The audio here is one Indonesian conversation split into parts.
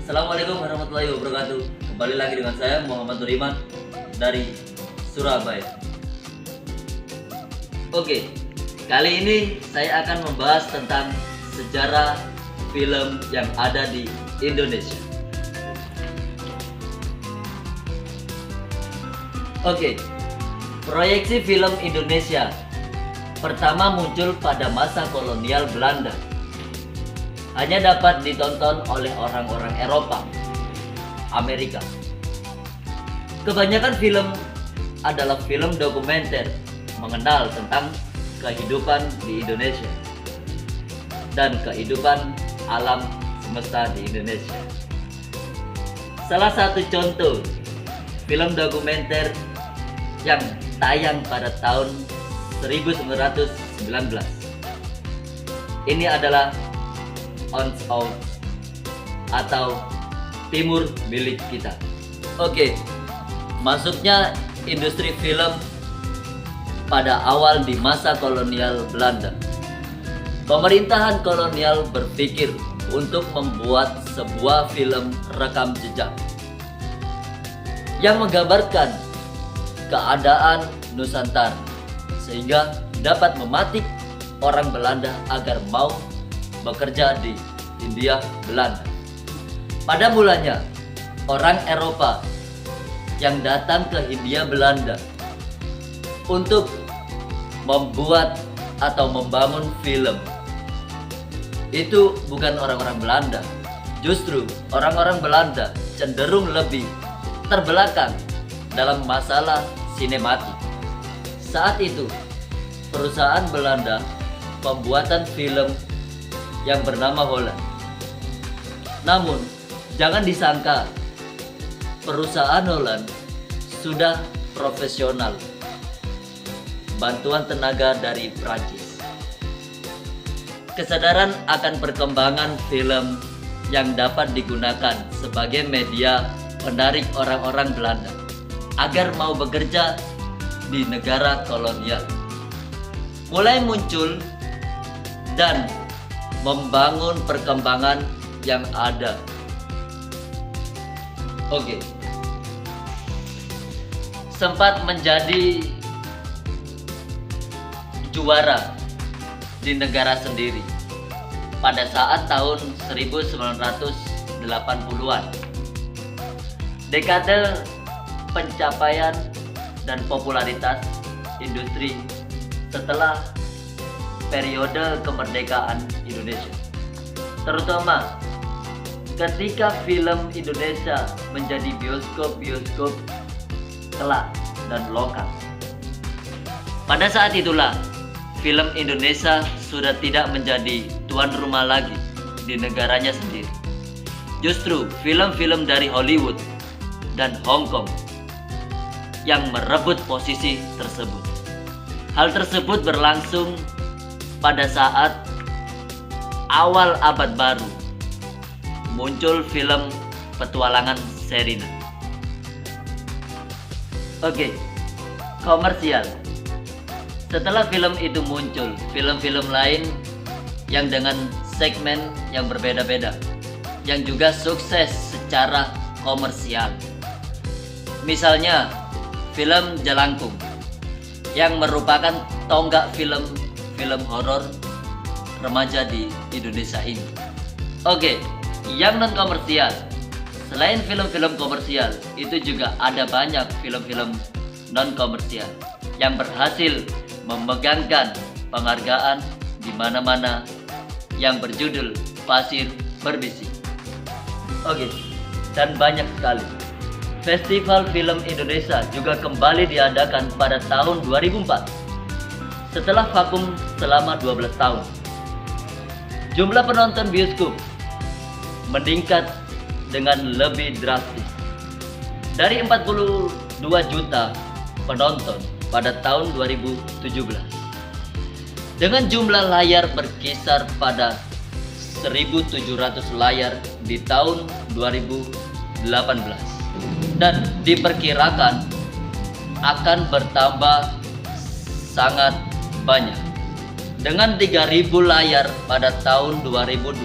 Assalamualaikum warahmatullahi wabarakatuh. Kembali lagi dengan saya Muhammad Nuriman dari Surabaya. Oke, kali ini saya akan membahas tentang sejarah film yang ada di Indonesia. Oke, proyeksi film Indonesia pertama muncul pada masa kolonial Belanda. Hanya dapat ditonton oleh orang-orang Eropa, Amerika. Kebanyakan film adalah film dokumenter mengenal tentang kehidupan di Indonesia dan kehidupan alam semesta di Indonesia. Salah satu contoh film dokumenter yang tayang pada tahun 1919 ini adalah Ons Out atau Timur Milik Kita. Oke, masuknya industri film pada awal di masa kolonial Belanda. Pemerintahan kolonial berpikir untuk membuat sebuah film rekam jejak yang menggambarkan keadaan Nusantara sehingga dapat mematik orang Belanda agar mau bekerja di Hindia Belanda. Pada mulanya, orang Eropa yang datang ke Hindia Belanda untuk membuat atau membangun film itu bukan orang-orang Belanda. Justru orang-orang Belanda cenderung lebih terbelakang dalam masalah sinematik. Saat itu, perusahaan Belanda pembuatan film yang bernama Holland. Namun, jangan disangka perusahaan Holland sudah profesional. Bantuan tenaga dari Prancis. Kesadaran akan perkembangan film yang dapat digunakan sebagai media penarik orang-orang Belanda agar mau bekerja di negara kolonial mulai muncul dan membangun perkembangan yang ada. Oke. Sempat menjadi juara di negara sendiri pada saat tahun 1980-an. Dekade pencapaian dan popularitas industri setelah periode kemerdekaan Indonesia, terutama ketika film Indonesia menjadi bioskop-bioskop kelak dan lokal. Pada saat itulah film Indonesia sudah tidak menjadi tuan rumah lagi di negaranya sendiri. Justru film-film dari Hollywood dan Hong Kong yang merebut posisi tersebut. Hal tersebut berlangsung pada saat awal abad baru muncul film Petualangan Sherina. Oke, komersial. Setelah film itu muncul, film-film lain yang dengan segmen yang berbeda-beda yang juga sukses secara komersial. Misalnya film Jalangkung yang merupakan tonggak film horor remaja di Indonesia ini. Oke, yang non komersial. Selain film-film komersial, itu juga ada banyak film-film non komersial yang berhasil memegangkan penghargaan di mana-mana yang berjudul Pasir Berbisik. Oke, dan banyak sekali. Festival Film Indonesia juga kembali diadakan pada tahun 2004 setelah vakum selama 12 tahun. Jumlah penonton bioskop meningkat dengan lebih drastis dari 42 juta penonton pada tahun 2017 dengan jumlah layar berkisar pada 1.700 layar di tahun 2018 dan diperkirakan akan bertambah sangat banyak dengan 3.000 layar pada tahun 2020.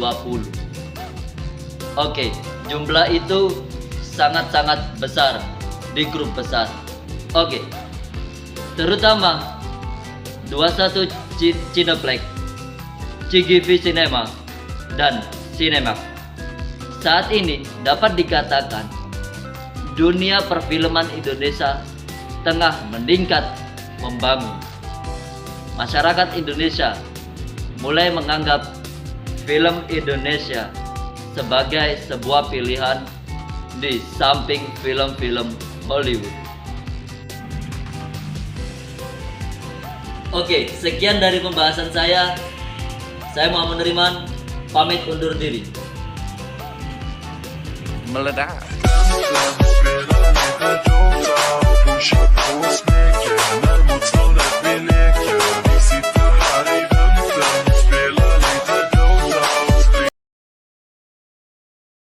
Oke, jumlah itu sangat-sangat besar di grup besar. Oke, terutama 21 Cineplex, CGV Cinema, dan Cinemax. Saat ini dapat dikatakan dunia perfilman Indonesia tengah meningkat membangun. Masyarakat Indonesia mulai menganggap film Indonesia sebagai sebuah pilihan di samping film-film Hollywood. Oke, sekian dari pembahasan saya. Saya Muhammad Neriman, pamit undur diri. Meledak. Push up,